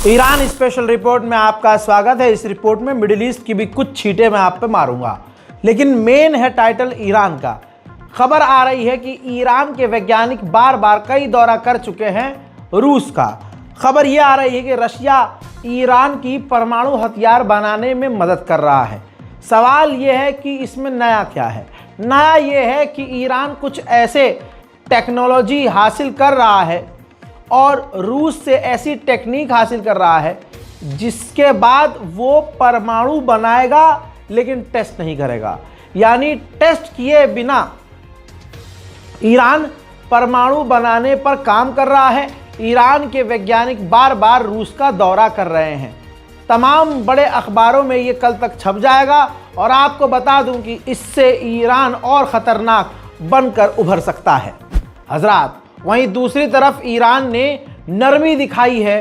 Iran special report में आपका स्वागत है। इस रिपोर्ट में मिडिल ईस्ट की भी कुछ छींटे मैं आप पे मारूंगा, लेकिन मेन है टाइटल ईरान का। खबर आ रही है कि ईरान के वैज्ञानिक बार बार कई दौरा कर चुके हैं रूस का। खबर यह आ रही है कि रशिया ईरान की परमाणु हथियार बनाने में मदद कर रहा है। सवाल यह है कि इसमें नया क्या है। नया यह है कि ईरान कुछ ऐसे टेक्नोलॉजी हासिल कर रहा है और रूस से ऐसी टेक्निक हासिल कर रहा है जिसके बाद वो परमाणु बनाएगा लेकिन टेस्ट नहीं करेगा। यानी टेस्ट किए बिना ईरान परमाणु बनाने पर काम कर रहा है। ईरान के वैज्ञानिक बार बार रूस का दौरा कर रहे हैं। तमाम बड़े अखबारों में ये कल तक छप जाएगा और आपको बता दूं कि इससे ईरान और ख़तरनाक बनकर उभर सकता है। हजरात, वहीं दूसरी तरफ ईरान ने नरमी दिखाई है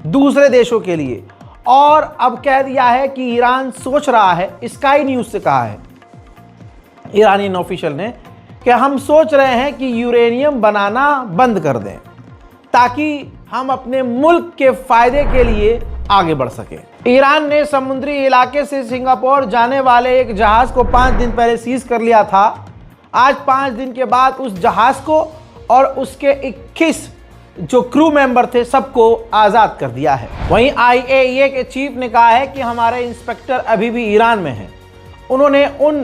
दूसरे देशों के लिए और अब कह दिया है कि ईरान सोच रहा है, स्काई न्यूज़ से कहा है ईरानी ऑफिशियल ने, कि हम सोच रहे हैं कि यूरेनियम बनाना बंद कर दें ताकि हम अपने मुल्क के फ़ायदे के लिए आगे बढ़ सकें। ईरान ने समुद्री इलाके से सिंगापुर जाने वाले एक जहाज़ को 5 दिन पहले सीज कर लिया था। आज 5 दिन के बाद उस जहाज़ को और उसके 21 जो क्रू मेंबर थे सबको आज़ाद कर दिया है। वहीं IAEA के चीफ ने कहा है कि हमारे इंस्पेक्टर अभी भी ईरान में हैं। उन्होंने उन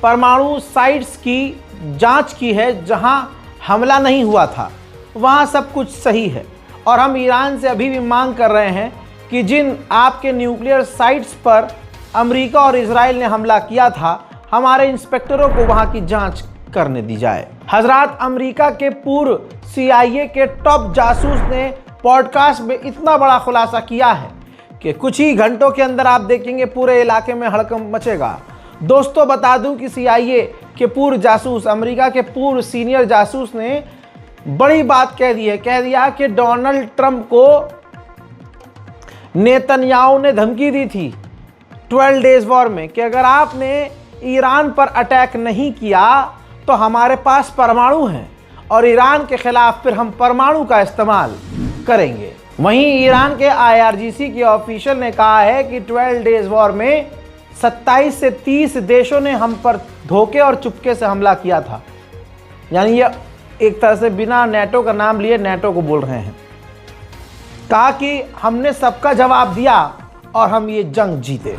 परमाणु साइट्स की जांच की है जहां हमला नहीं हुआ था, वहां सब कुछ सही है और हम ईरान से अभी भी मांग कर रहे हैं कि जिन आपके न्यूक्लियर साइट्स पर अमेरिका और इजराइल ने हमला किया था, हमारे इंस्पेक्टरों को वहां की जांच करने दी जाए। हजरात, अमेरिका के पूर्व CIA के टॉप जासूस ने पॉडकास्ट में इतना बड़ा खुलासा किया है कि कुछ ही घंटों के अंदर आप देखेंगे पूरे इलाके में हड़कंप मचेगा। दोस्तों, बता दूं कि CIA के पूर्व जासूस, अमेरिका के पूर्व सीनियर जासूस ने बड़ी बात कह दी है। कह दिया कि डोनाल्ड ट्रंप को नेतन्याहू ने धमकी दी थी 12 डेज वॉर में कि अगर आपने ईरान पर अटैक नहीं किया तो हमारे पास परमाणु हैं और ईरान के खिलाफ फिर हम परमाणु का इस्तेमाल करेंगे। वहीं ईरान के IRGC के ऑफिशियल ने कहा है कि 12 डेज वॉर में 27 से 30 देशों ने हम पर धोखे और चुपके से हमला किया था। यानी ये एक तरह से बिना नेटो का नाम लिए नेटो को बोल रहे हैं। कहा कि हमने सबका जवाब दिया और हम ये जंग जीते।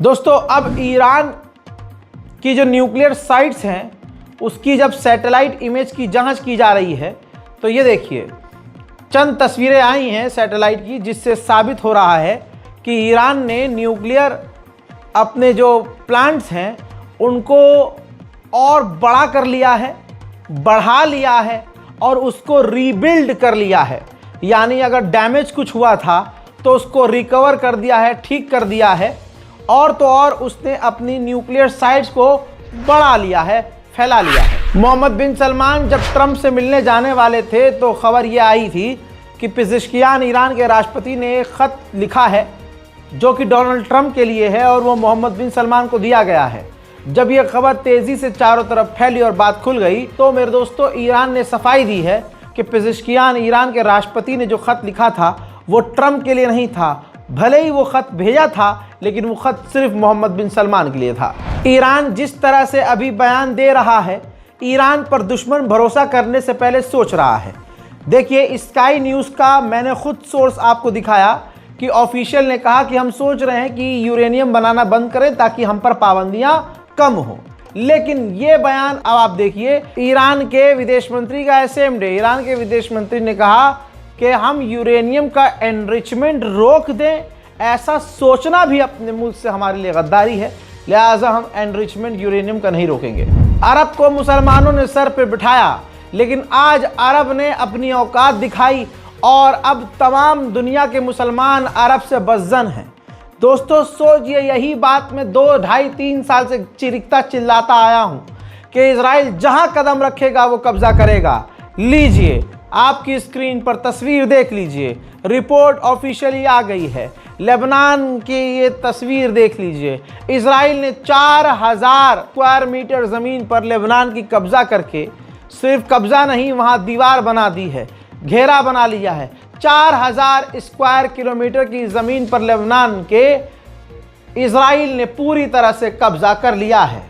दोस्तों, अब ईरान की जो न्यूक्लियर साइट्स हैं उसकी जब सैटेलाइट इमेज की जांच की जा रही है तो ये देखिए चंद तस्वीरें आई हैं सैटेलाइट की, जिससे साबित हो रहा है कि ईरान ने न्यूक्लियर अपने जो प्लांट्स हैं उनको और बड़ा कर लिया है, बढ़ा लिया है और उसको रीबिल्ड कर लिया है। यानी अगर डैमेज कुछ हुआ था तो उसको रिकवर कर दिया है, ठीक कर दिया है और तो और उसने अपनी न्यूक्लियर साइट्स को बढ़ा लिया है, फैला लिया है। मोहम्मद बिन सलमान जब ट्रंप से मिलने जाने वाले थे तो खबर ये आई थी कि पेज़ेश्कियान ईरान के राष्ट्रपति ने एक ख़त लिखा है जो कि डोनाल्ड ट्रंप के लिए है और वो मोहम्मद बिन सलमान को दिया गया है। जब ये खबर तेज़ी से चारों तरफ फैली और बात खुल गई तो मेरे दोस्तों, ईरान ने सफाई दी है कि पेज़ेश्कियान ईरान के राष्ट्रपति ने जो ख़त लिखा था वो ट्रंप के लिए नहीं था। भले ही वो ख़त भेजा था लेकिन वो ख़त सिर्फ मोहम्मद बिन सलमान के लिए था। ईरान जिस तरह से अभी बयान दे रहा है, ईरान पर दुश्मन भरोसा करने से पहले सोच रहा है। देखिए, स्काई न्यूज़ का मैंने खुद सोर्स आपको दिखाया कि ऑफिशियल ने कहा कि हम सोच रहे हैं कि यूरेनियम बनाना बंद करें ताकि हम पर पाबंदियां कम हो। लेकिन ये बयान अब आप देखिए, ईरान के विदेश मंत्री का असेंबली, ईरान के विदेश मंत्री ने कहा कि हम यूरेनियम का एनरिचमेंट रोक दें, ऐसा सोचना भी अपने मुल्क से हमारे लिए गद्दारी है, लिहाजा हम एनरिचमेंट यूरेनियम का नहीं रोकेंगे। अरब को मुसलमानों ने सर पे बिठाया, लेकिन आज अरब ने अपनी औकात दिखाई और अब तमाम दुनिया के मुसलमान अरब से बज़्ज़न हैं। दोस्तों सोचिए, यही बात मैं 2, 2.5, 3 साल से चिल्लाता आया हूं कि इजराइल जहां कदम रखेगा वो कब्जा करेगा। लीजिए, आपकी स्क्रीन पर तस्वीर देख लीजिए, रिपोर्ट ऑफिशियली आ गई है। लेबनान की ये तस्वीर देख लीजिए, इजराइल ने 4000 स्क्वायर मीटर ज़मीन पर लेबनान की कब्जा करके, सिर्फ कब्जा नहीं वहाँ दीवार बना दी है, घेरा बना लिया है। 4000 स्क्वायर किलोमीटर की ज़मीन पर लेबनान के इजराइल ने पूरी तरह से कब्जा कर लिया है।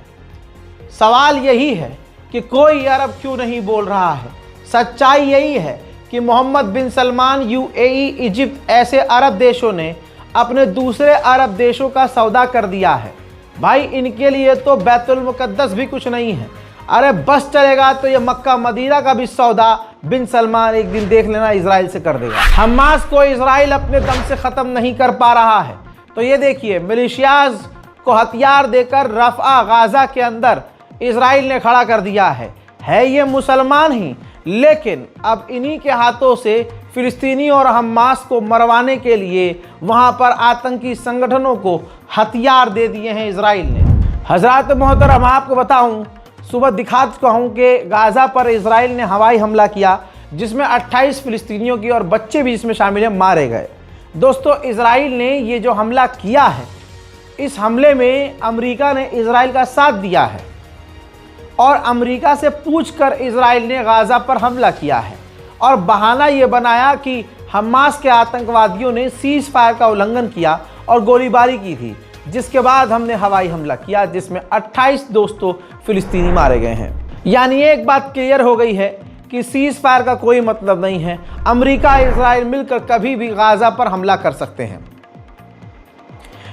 सवाल यही है कि कोई अरब क्यों नहीं बोल रहा है। सच्चाई यही है कि मोहम्मद बिन सलमान, यूएई, इजिप्ट ऐसे अरब देशों ने अपने दूसरे अरब देशों का सौदा कर दिया है। भाई इनके लिए तो बैतुल मुकद्दस भी कुछ नहीं है। अरे बस चलेगा तो ये मक्का मदीना का भी सौदा बिन सलमान एक दिन देख लेना इजराइल से कर देगा। हमास को इजराइल अपने दम से ख़त्म नहीं कर पा रहा है, तो ये देखिए, मिलिशियाज को हथियार देकर रफ़ा गाज़ा के अंदर इजराइल ने खड़ा कर दिया है ये मुसलमान ही, लेकिन अब इन्हीं के हाथों से फ़िलिस्तीनी और हमास को मरवाने के लिए वहाँ पर आतंकी संगठनों को हथियार दे दिए हैं इजराइल ने। हज़रात मोहतरम, आपको बताऊं, सुबह दिखा चुका हूँ कि गाज़ा पर इजराइल ने हवाई हमला किया, जिसमें 28 फ़िलिस्तीनियों की और बच्चे भी इसमें शामिल हैं मारे गए। दोस्तों इजराइल ने ये जो हमला किया है, इस हमले में अमेरिका ने इजराइल का साथ दिया है और अमेरिका से पूछकर इजराइल ने गाज़ा पर हमला किया है और बहाना ये बनाया कि हमास के आतंकवादियों ने सीज़ फायर का उल्लंघन किया और गोलीबारी की थी, जिसके बाद हमने हवाई हमला किया, जिसमें 28 दोस्तों फ़िलिस्तीनी मारे गए हैं। यानी एक बात क्लियर हो गई है कि सीज़ फायर का कोई मतलब नहीं है। अमेरिका इजराइल मिलकर कभी भी गाज़ा पर हमला कर सकते हैं।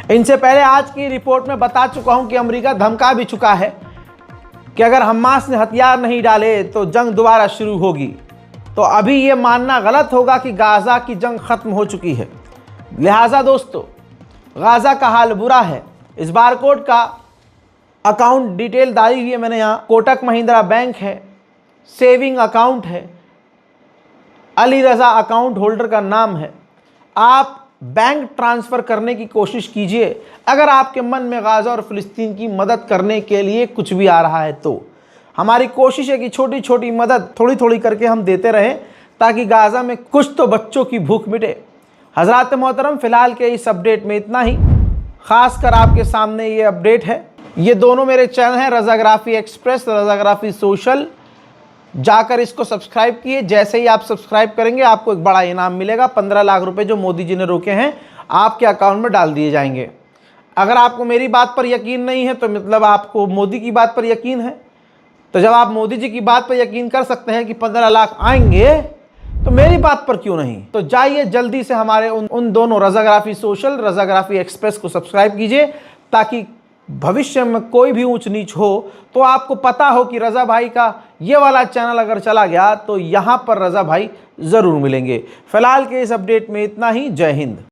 इनसे पहले आज की रिपोर्ट में बता चुका हूं कि अमेरिका धमका भी चुका है कि अगर हमास ने हथियार नहीं डाले तो जंग दोबारा शुरू होगी। तो अभी ये मानना गलत होगा कि गाज़ा की जंग ख़त्म हो चुकी है। लिहाजा दोस्तों, गाज़ा का हाल बुरा है। इस बारकोड का अकाउंट डिटेल डाली हुई है मैंने यहाँ। कोटक महिंद्रा बैंक है, सेविंग अकाउंट है, अली रज़ा अकाउंट होल्डर का नाम है। आप बैंक ट्रांसफ़र करने की कोशिश कीजिए अगर आपके मन में गाज़ा और फ़िलिस्तीन की मदद करने के लिए कुछ भी आ रहा है। तो हमारी कोशिश है कि छोटी छोटी मदद थोड़ी थोड़ी करके हम देते रहें ताकि गाज़ा में कुछ तो बच्चों की भूख मिटे। हज़रात मोहतरम, फ़िलहाल के इस अपडेट में इतना ही। ख़ासकर आपके सामने ये अपडेट है। ये दोनों मेरे चैनल हैं, रज़ाग्राफ़ी एक्सप्रेस, रज़ाग्राफ़ी सोशल। जाकर इसको सब्सक्राइब किए। जैसे ही आप सब्सक्राइब करेंगे आपको एक बड़ा इनाम मिलेगा। 15 लाख रुपए जो मोदी जी ने रोके हैं आपके अकाउंट में डाल दिए जाएंगे। अगर आपको मेरी बात पर यकीन नहीं है तो मतलब आपको मोदी की बात पर यकीन है। तो जब आप मोदी जी की बात पर यकीन कर सकते हैं कि 15 लाख आएंगे तो मेरी बात पर क्यों नहीं। तो जाइए जल्दी से हमारे उन दोनों रज़ाग्राफ़ी सोशल, रज़ाग्राफ़ी एक्सप्रेस को सब्सक्राइब कीजिए ताकि भविष्य में कोई भी ऊंच नीच हो तो आपको पता हो कि रज़ा भाई का ये वाला चैनल अगर चला गया तो यहाँ पर रज़ा भाई ज़रूर मिलेंगे। फ़िलहाल के इस अपडेट में इतना ही। जय हिंद।